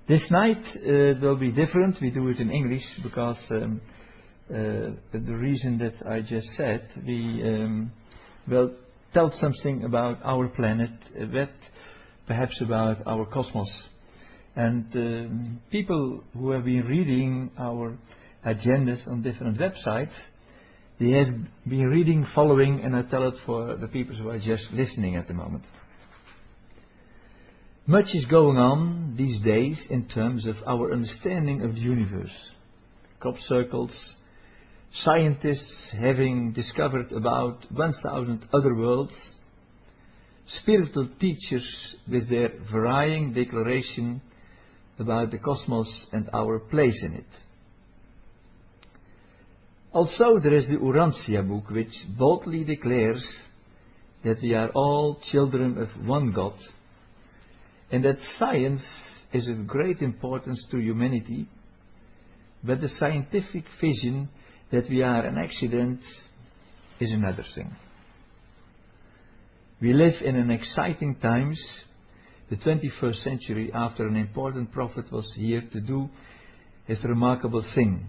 This night will be different. We do it in English because the reason that I just said, we will tell something about our planet, perhaps about our cosmos. And people who have been reading our agendas on different websites, they have been reading, following, and I tell it for the people who are just listening at the moment. Much is going on these days in terms of our understanding of the universe. Crop circles, scientists having discovered about 1,000 other worlds, spiritual teachers with their varying declaration about the cosmos and our place in it. Also there is the Urantia Book, which boldly declares that we are all children of one God, and that science is of great importance to humanity, but the scientific vision that we are an accident is another thing. We live in an exciting times, the 21st century, after an important prophet was here to do his remarkable thing.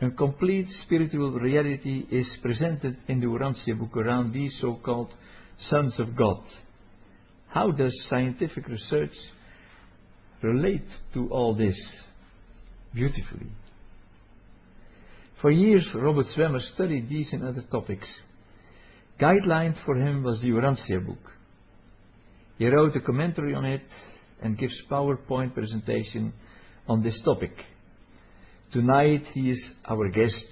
A complete spiritual reality is presented in the Urantia Book around these so-called sons of God. How does scientific research relate to all this? Beautifully. For years, Robert Swemmer studied these and other topics. Guideline for him was the Urantia Book. He wrote a commentary on it and gives PowerPoint presentation on this topic. Tonight he is our guest.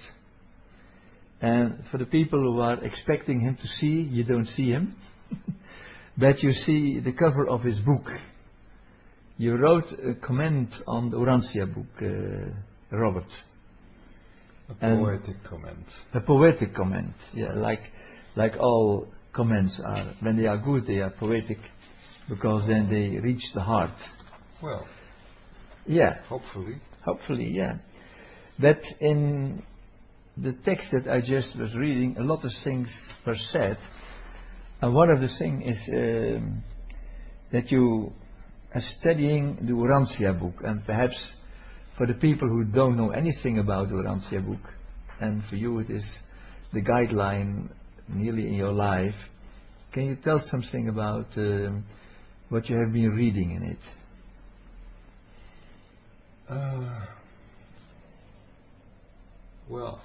And for the people who are expecting him to see, you don't see him. But you see the cover of his book. You wrote a comment on the Urantia Book, Robert. A poetic comment. A poetic comment, yeah, like all comments are. When they are good, they are poetic, because then they reach the heart. Well, yeah. Hopefully, yeah. But in the text that I just was reading, a lot of things were said. And one of the things is that you are studying the Urantia Book, and perhaps for the people who don't know anything about the Urantia Book, and for you it is the guideline nearly in your life, can you tell something about what you have been reading in it? Well,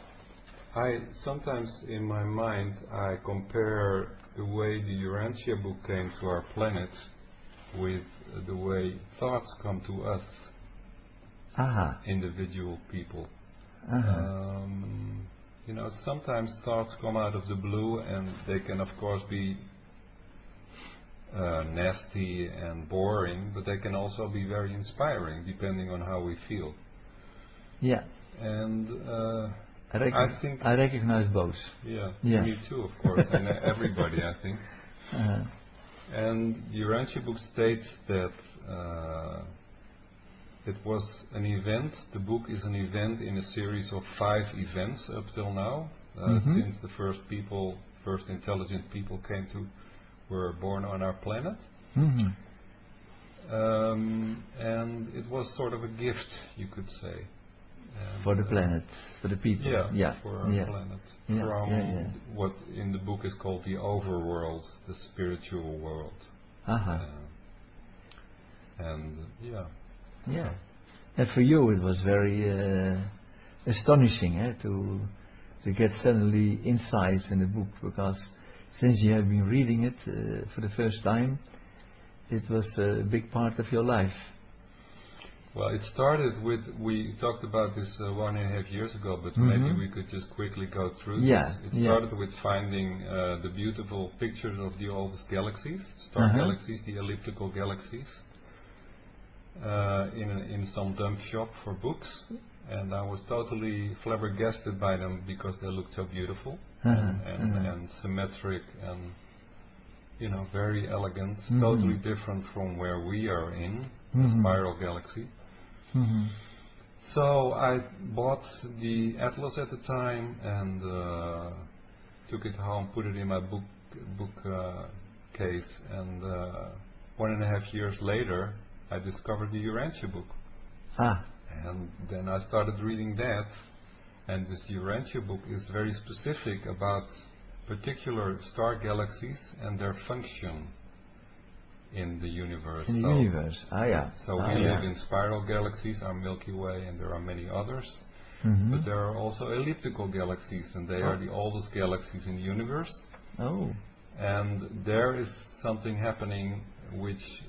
I sometimes in my mind I compare the way the Urantia Book came to our planet with the way thoughts come to us, individual people. You know, sometimes thoughts come out of the blue, and they can of course be nasty and boring, but they can also be very inspiring depending on how we feel. Yeah. And I think I recognize both. Yeah, me too, of course, and everybody, I think. And the Urantia Book states that it was an event. The book is an event in a series of 5 events up till now, since the first intelligent people were born on our planet. And it was sort of a gift, you could say. For the planet, for the people. For our planet. From what in the book is called the overworld, the spiritual world. And and for you it was very astonishing to get suddenly insights in the book, because since you have been reading it for the first time, it was a big part of your life. Well, it started with, we talked about this 1.5 years ago, but maybe we could just quickly go through this. It started with finding the beautiful pictures of the oldest galaxies, star galaxies, the elliptical galaxies, in some dump shop for books, and I was totally flabbergasted by them because they looked so beautiful and symmetric and, you know, very elegant, totally different from where we are in, the spiral galaxy. So I bought the atlas at the time and took it home, put it in my book case, and 1.5 years later I discovered the Urantia Book. Ah. And then I started reading that, and this Urantia Book is very specific about particular star galaxies and their function in the universe. In the universe, yeah. So we live in spiral galaxies, our Milky Way, and there are many others. But there are also elliptical galaxies, and they are the oldest galaxies in the universe. Oh. And there is something happening which,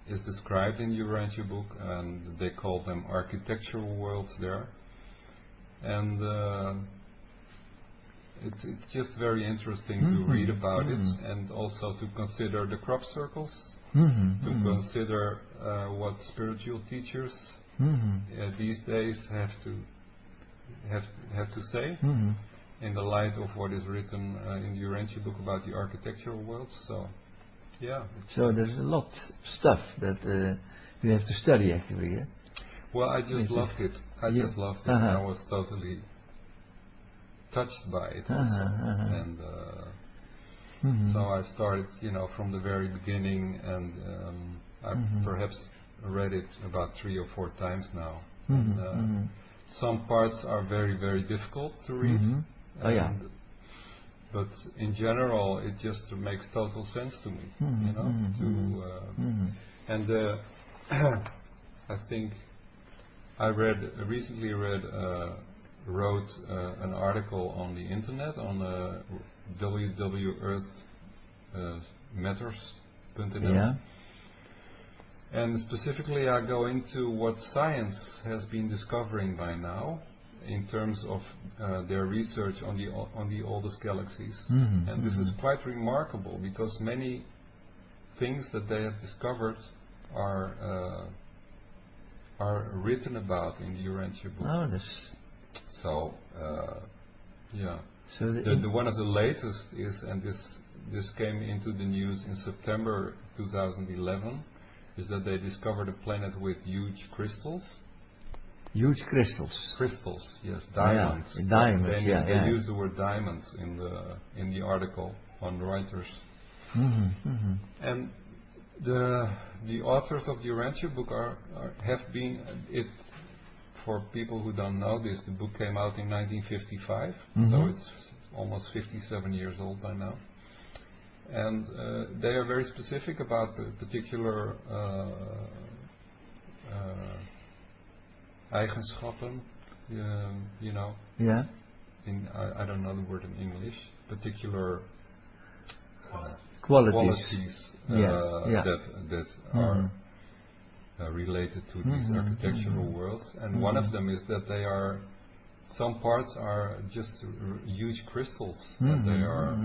is described in the Urantia Book, and they call them architectural worlds there. And it's just very interesting to read about it, and also to consider the crop circles, to consider what spiritual teachers these days have to say in the light of what is written in the Urantia Book about the architectural worlds. So, yeah. So there's a lot of stuff that you have to study actually. Yeah? Well, I just loved it. I just loved it. And I was totally touched by it also. And so I started, from the very beginning, and I perhaps read it about 3 or 4 times now. Some parts are very, very difficult to read. But in general, it just makes total sense to me, and I think I recently wrote an article on the internet on www.earthmatters.nl, and specifically I go into what science has been discovering by now in terms of their research on the oldest galaxies. And this is quite remarkable, because many things that they have discovered are written about in the Urantia Book. Oh, that's so yeah. So the one of the latest is, and this came into the news in September 2011, is that they discovered a planet with huge crystals. Huge crystals. Crystals, yes, diamonds. Yeah, diamonds. They use the word diamonds in the article on Reuters. And the authors of the Urantia Book have been it. For people who don't know this, the book came out in 1955, so it's almost 57 years old by now. And they are very specific about the particular eigenschappen, Yeah. I don't know the word in English. Particular qualities that are related to these architectural worlds. And one of them is that they are, some parts are just huge crystals that they are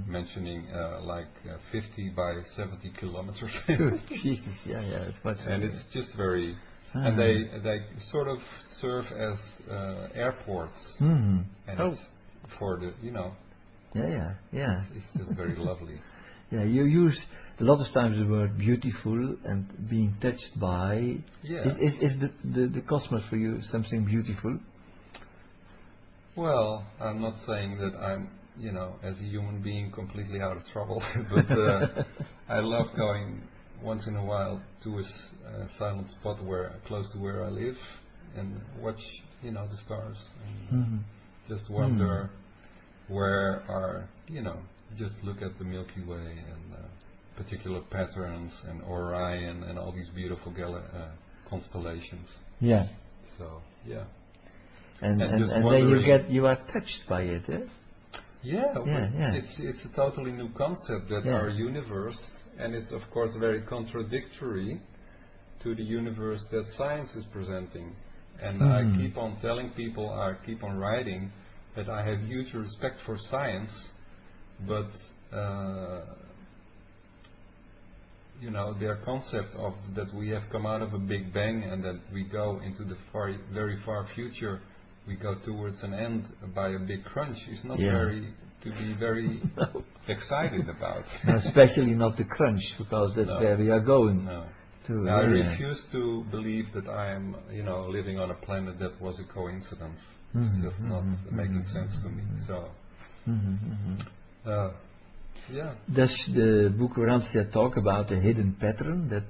mentioning, like 50 by 70 kilometers. Jesus, it's quite. And it's just very. And they sort of serve as airports, and it's for the it's just very lovely. Yeah, you use a lot of times the word beautiful and being touched by. Yeah. Is the cosmos for you something beautiful? Well, I'm not saying that I'm, as a human being, completely out of trouble, but I love going once in a while to a silent spot close to where I live, and watch, the stars, and just wonder where are, just look at the Milky Way and particular patterns and Orion and all these beautiful constellations. Yeah. So yeah. And then you are touched by it, eh? Yeah. It's a totally new concept that our universe, and it's of course very contradictory to the universe that science is presenting. And I keep on telling people, I keep on writing, that I have huge respect for science, but their concept of that we have come out of a Big Bang and that we go into the very far future, we go towards an end by a big crunch, is not to be very excited about. No, especially not the crunch, because that's where we are going. No. I refuse to believe that I am, living on a planet that was a coincidence. It's just not making sense to me. So, Yeah. Does the book Urantia talk about a hidden pattern that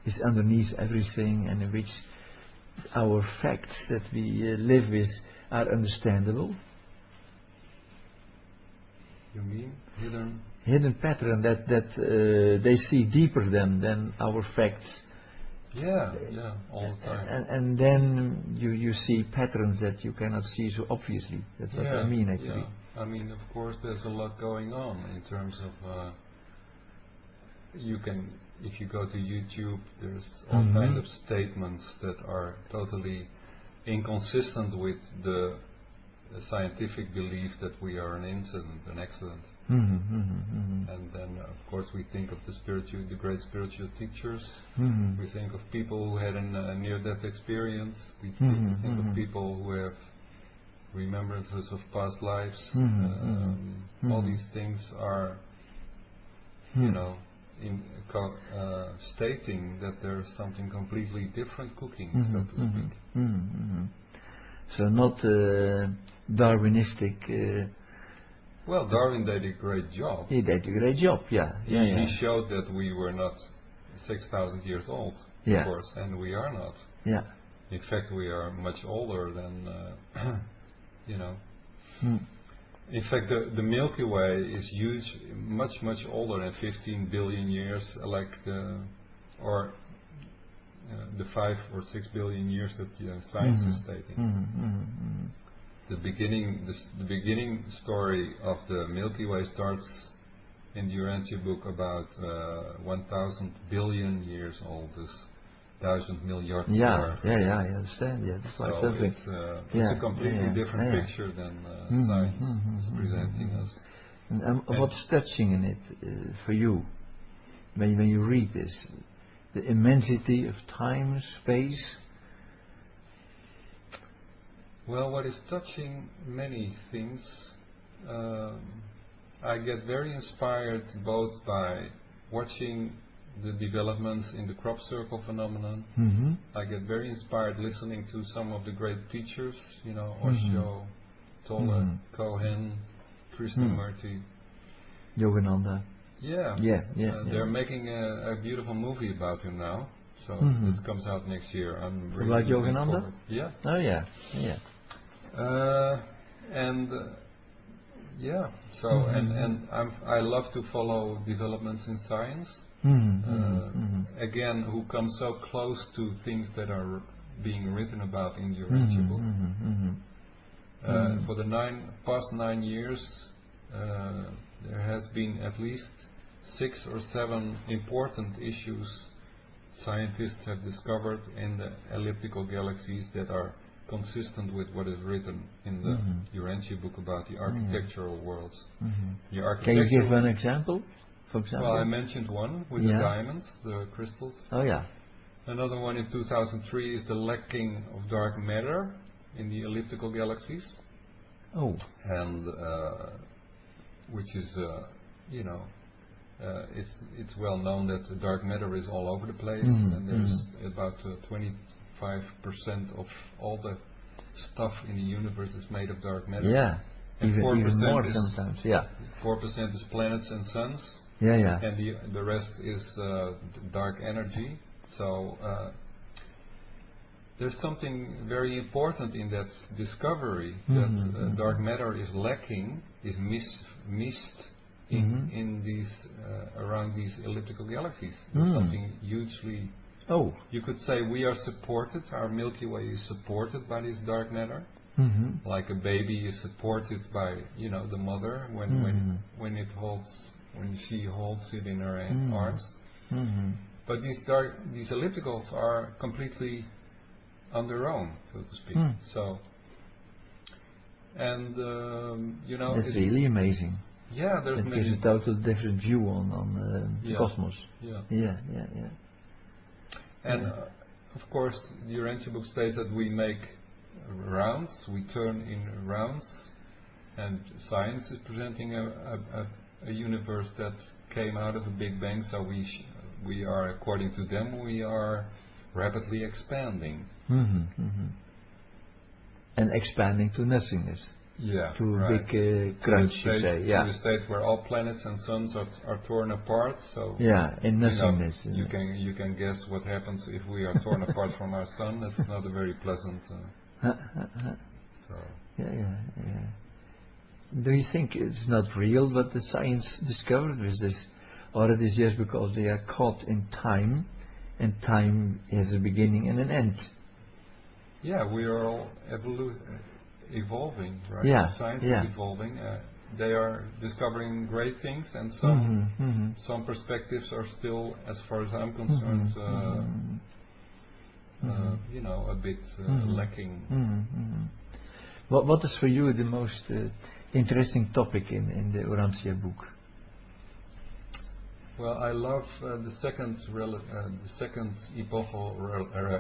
is underneath everything, and in which our facts that we live with are understandable? You mean hidden pattern that they see deeper than our facts. Yeah, all the time. And then you see patterns that you cannot see so obviously. That's what I mean, actually. Yeah. I mean, of course, there's a lot going on in terms of if you go to YouTube, there's all kinds of statements that are totally inconsistent with the scientific belief that we are an accident. And then, of course, we think of the great spiritual teachers. We think of people who had a near-death experience. We think of people who have remembrances of past lives. All these things are, stating that there's something completely different cooking, so to speak. So not Darwinistic. Well, Darwin did a great job. He did a great job, yeah. He showed that we were not 6,000 years old, of course, and we are not. Yeah. In fact, we are much older than, In fact, the Milky Way is huge, much older than 15 billion years, like the 5 or 6 billion years that science is stating. The beginning story of the Milky Way starts in the Urantia Book about 1,000 billion years old, dus 1,000 miljard jaar. Yeah, I understand. Yeah, that's like something. It's a completely different picture than science is presenting us. And what's touching in it for you when you read this? The immensity of time, space. Well, what is touching many things, I get very inspired both by watching the developments in the crop circle phenomenon. I get very inspired listening to some of the great teachers, Osho, Tolle, Cohen, Krishnamurti. Yogananda. Yeah. They're making a beautiful movie about him now. So this comes out next year. I'm really about Yogananda? Forward. Yeah. Oh yeah. So and I love to follow developments in science. Again, who come so close to things that are being written about in the Urantia Book. For the past 9 years, there has been at least 6 or 7 important issues scientists have discovered in the elliptical galaxies that are consistent with what is written in the Urantia Book about the architectural worlds. Can you give an example? For example? Well, I mentioned one with the diamonds, the crystals. Oh yeah. Another one in 2003 is the lacking of dark matter in the elliptical galaxies. Oh. And which is, it's well known that the dark matter is all over the place, and there's about 25% of all the stuff in the universe is made of dark matter. Yeah. And even more sometimes. Yeah. 4% is planets and suns. Yeah. And the rest is dark energy. So there's something very important in that discovery that dark matter is lacking, is missed in these around these elliptical galaxies. There's something hugely. You could say we are supported. Our Milky Way is supported by this dark matter, like a baby is supported by the mother when she holds it in her arms. But these ellipticals are completely on their own, so to speak. So, and that's really amazing. Yeah, there's it gives a total different view on the cosmos. Yeah. And of course, the Urantia Book states that we make rounds, we turn in rounds, and science is presenting a universe that came out of a Big Bang. So we are, according to them, we are rapidly expanding. And expanding to nothingness. to a right. big crunch, you say. To a state where all planets and suns are torn apart. So in nothingness. You can guess what happens if we are torn apart from our sun. That's not a very pleasant. So. Do you think it's not real what the science discovered with this, or it is just because they are caught in time, and time has a beginning and an end? Yeah, we are all evolving, right? Yeah, Science is evolving. They are discovering great things, and some perspectives are still, as far as I'm concerned, a bit lacking. What is for you the most interesting topic in the Urantia book? Well, I love the second epochal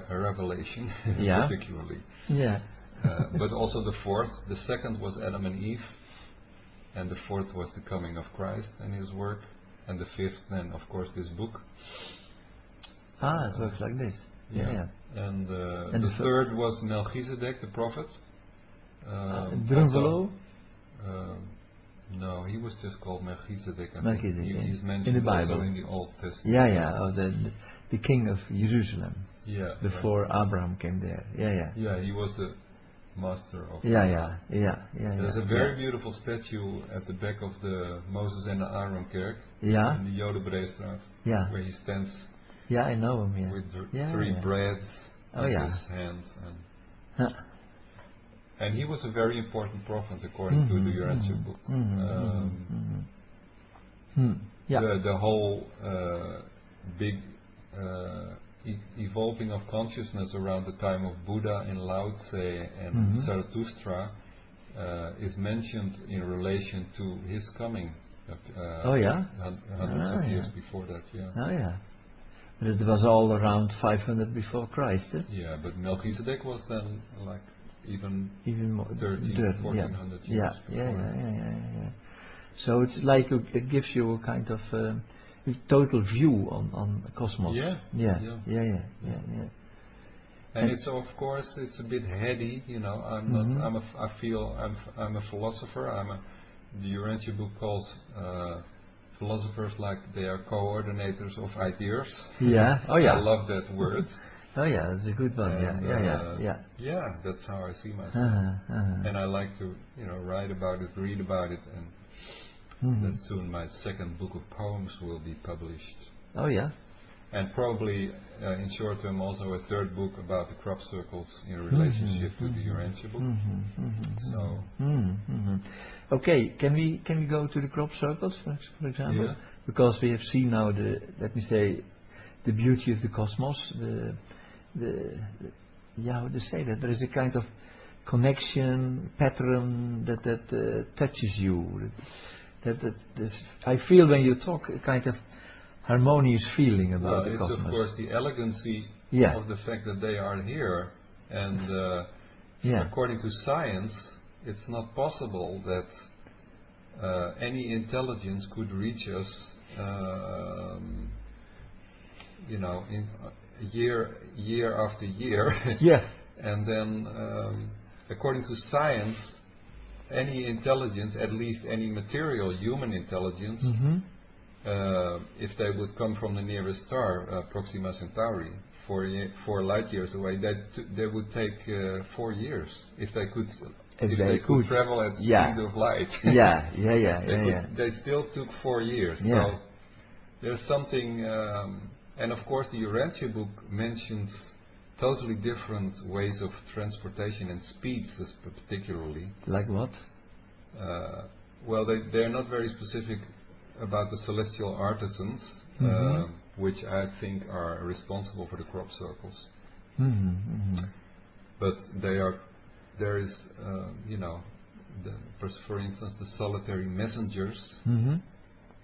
revelation, particularly. Yeah. But also the fourth. The second was Adam and Eve, and the fourth was the coming of Christ and His work, and the fifth, then, of course, this book. It works like this. Yeah. And the third was Melchizedek, the prophet. Drunvalo? No, he was just called Melchizedek. He's mentioned in the Bible. also in the Old Testament. The king of Jerusalem. Yeah. Before Abraham came there. Yeah, he was the master of. There's a very beautiful statue at the back of the Moses and the Aaron Kerk in the Jodenbreestraat, where he stands. Yeah, I know him. With three breads in his hands. And he was a very important prophet according to the Urantia Book. The whole big evolving of consciousness around the time of Buddha and Lao Tse and Zarathustra is mentioned in relation to his coming. Hundreds of years before that. But it was all around 500 before Christ. Yeah, but Melchizedek was then like even more 1400 years before. So it's like it gives you a kind of total view on the cosmos. And it's, of course, it's a bit heady, I feel I'm a philosopher. The Urantia Book calls philosophers like they are coordinators of ideas. I love that word. That's a good one. Yeah, that's how I see myself. And I like to, write about it, read about it, and that soon my second book of poems will be published. And probably in short term also a third book about the crop circles in relationship to the Urantia Book. Okay, can we go to the crop circles, for example? Yeah. Because we have seen now the beauty of the cosmos. How to say that? There is a kind of connection pattern that touches you. I feel when you talk a kind of harmonious feeling about the cosmos. It's of course the elegancy of the fact that they are here, and according to science, it's not possible that any intelligence could reach us, in year after year. And then, according to science, any intelligence, at least any material human intelligence, if they would come from the nearest star, Proxima Centauri, 4 light years away, they would take 4 years if they could. If they could travel at the speed of light. They still took 4 years. So there's something, and of course the Urantia Book mentions totally different ways of transportation and speeds, particularly. Like what? Well, they're not very specific about the celestial artisans, which I think are responsible for the crop circles. But there is, for instance, the solitary messengers,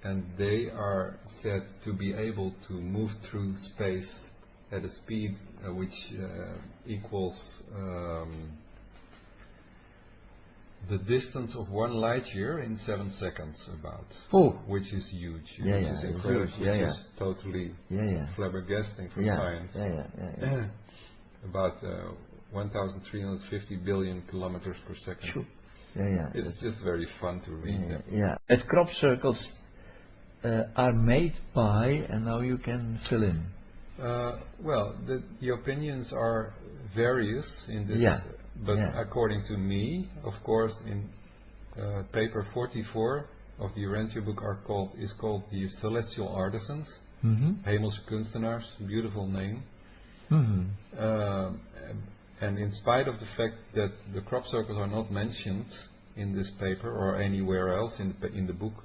and they are said to be able to move through space at a speed which equals the distance of 1 light year in 7 seconds, about. Which is huge. Which is incredible. Which is totally flabbergasting for science. About 1,350 billion kilometers per second. It's just very fun to read. As crop circles are made by, and now you can fill in. Well, the opinions are various in this, but according to me, of course, in paper 44 of the Urantia Book is called the Celestial Artisans, Hemelse Kunstenaars, beautiful name. And in spite of the fact that the crop circles are not mentioned in this paper or anywhere else in the book,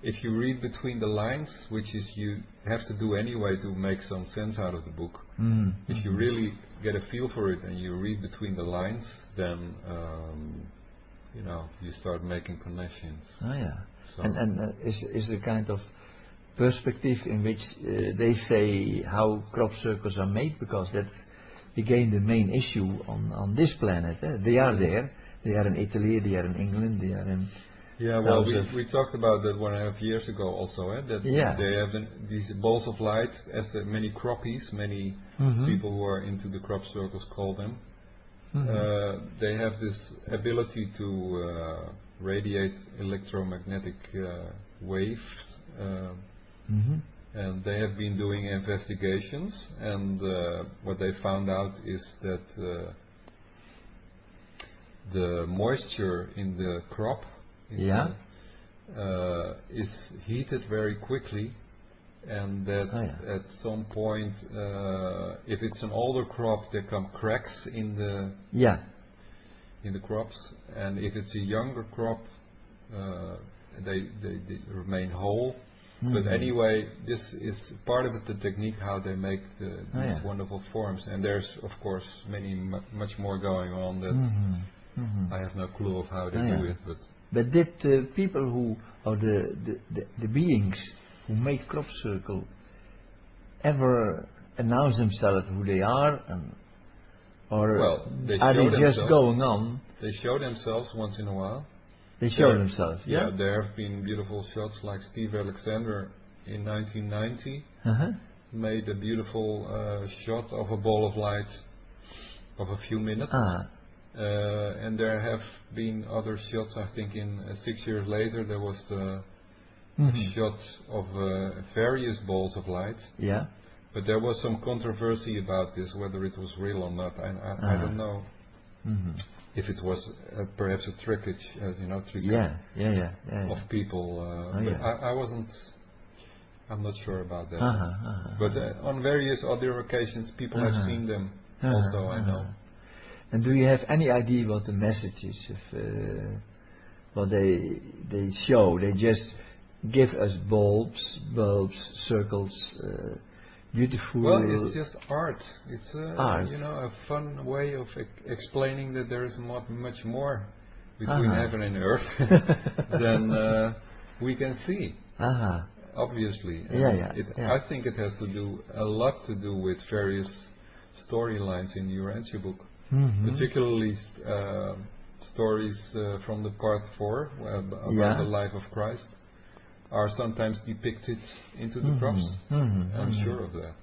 if you read between the lines, which is you have to do anyway to make some sense out of the book, if you really get a feel for it and you read between the lines, then you start making connections. So and is a kind of perspective in which they say how crop circles are made, because that's again the main issue on this planet. They are there. They are in Italy. They are in England. They are in. Yeah, well, we talked about that 1.5 years ago also. That they have these balls of light, as many croppies, many people who are into the crop circles call them. They have this ability to radiate electromagnetic waves. And they have been doing investigations, and what they found out is that the moisture in the crop is heated very quickly, and that at some point, if it's an older crop, there come cracks in the crops, and if it's a younger crop, they remain whole. But anyway, this is part of the technique how they make these wonderful forms, and there's of course much more going on that I have no clue of how they do it. But did the people who, or the beings who make crop circle, ever announce themselves who they are, or are they just going on? They show themselves once in a while. They show themselves, there have been beautiful shots, like Steve Alexander in 1990 made a beautiful shot of a ball of light of a few minutes. And there have been other shots, I think in 6 years later there was the shot of various balls of light. But there was some controversy about this, whether it was real or not. I don't know. If it was perhaps a trickage, of people, but I wasn't. I'm not sure about that. But on various other occasions, people have seen them. Also, I know. And do you have any idea what the message is? What they show? They just give us bulbs, circles. Beautiful. Well, it's just art. It's art. A fun way of explaining that there is much more between heaven and earth than we can see. Obviously. I think it has a lot to do with various storylines in the Urantia Book, particularly stories from the part 4 about the life of Christ. Are sometimes depicted into the crops. I'm sure of that.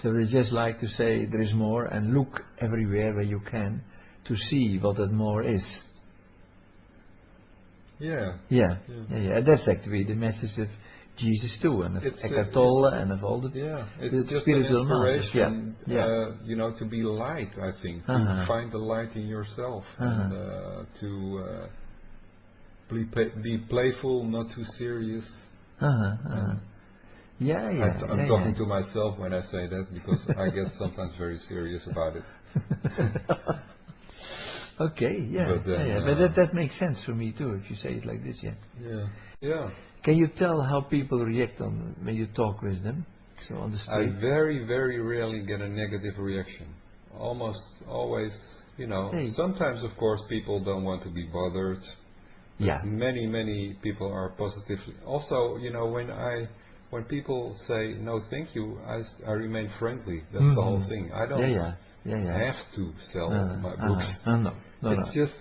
So they just like to say there is more, and look everywhere where you can to see what that more is. That's actually the message of Jesus too, and of Eckhart Tolle, and of all the it's just spiritual inspiration. To be light. I think to find the light in yourself, and to be playful, not too serious. I'm talking to myself when I say that, because I get sometimes very serious about it. But that makes sense for me too, if you say it like this. Can you tell how people react when you talk with them? So on the street? I very, very rarely get a negative reaction. Almost always, sometimes of course people don't want to be bothered. Many people are positive. Also, when people say no, thank you, I remain friendly. That's the whole thing. I don't have to sell my books. It's just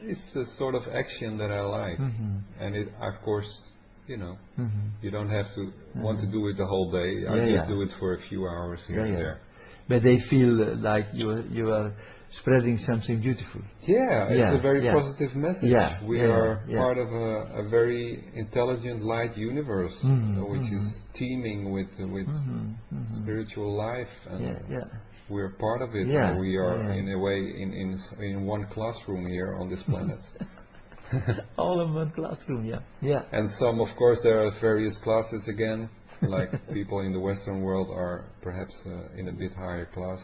it's the sort of action that I like, and it, of course, you don't have to want to do it the whole day. I just do it for a few hours here and there. But they feel like you are spreading something beautiful. Yeah, it's a very positive message. Yeah, we are part of a very intelligent light universe, which is teeming with spiritual life, and we're part of it. And we are in a way in one classroom here on this planet. All in one classroom, yeah. And some, of course, there are various classes again. Like people in the Western world are perhaps in a bit higher class.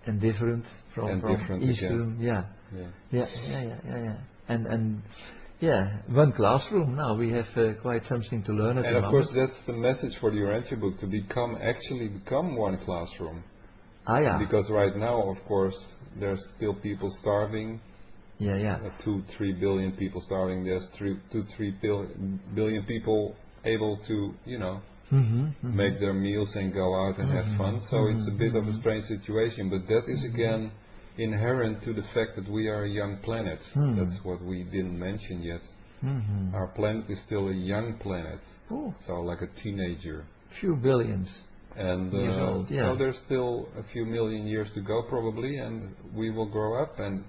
And different from Eastern, yeah. And one classroom now. We have quite something to learn at the moment. And of course, that's the message for the Urantia book, to become one classroom. Because right now, of course, there's still people starving. 2-3 billion people starving. There's 2-3 billion people able to, make their meals and go out and have fun. So it's a bit of a strange situation, but that is again inherent to the fact that we are a young planet. That's what we didn't mention yet. Our planet is still a young planet, so like a teenager. Few billions. And years old, so there's still a few million years to go probably, and we will grow up, and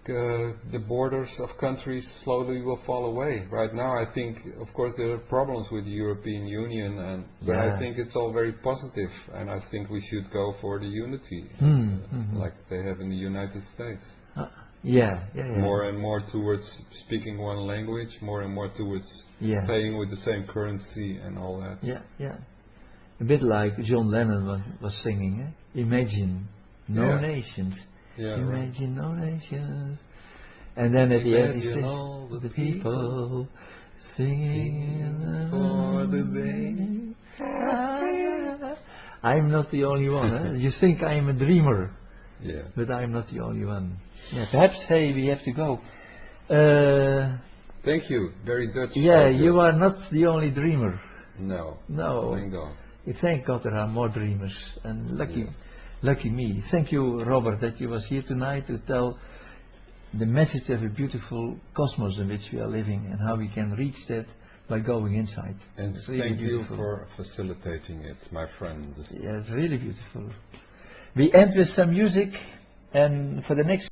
the borders of countries slowly will fall away. Right now I think, of course, there are problems with the European Union, but I think it's all very positive, and I think we should go for the unity like they have in the United States. More and more towards speaking one language, more and more towards paying with the same currency and all that. A bit like John Lennon was singing, Imagine no nations. Imagine no nations. And then at the end he said, all the people singing for the day. I'm not the only one. You think I'm a dreamer, but I'm not the only one. Perhaps, we have to go. Thank you. Very Dutch. You are not the only dreamer. No. Thank God. Thank God there are more dreamers, and lucky me. Thank you, Robert, that you was here tonight to tell the message of a beautiful cosmos in which we are living and how we can reach that by going inside. And thank you for facilitating it, my friend. It's really beautiful. We end with some music, and for the next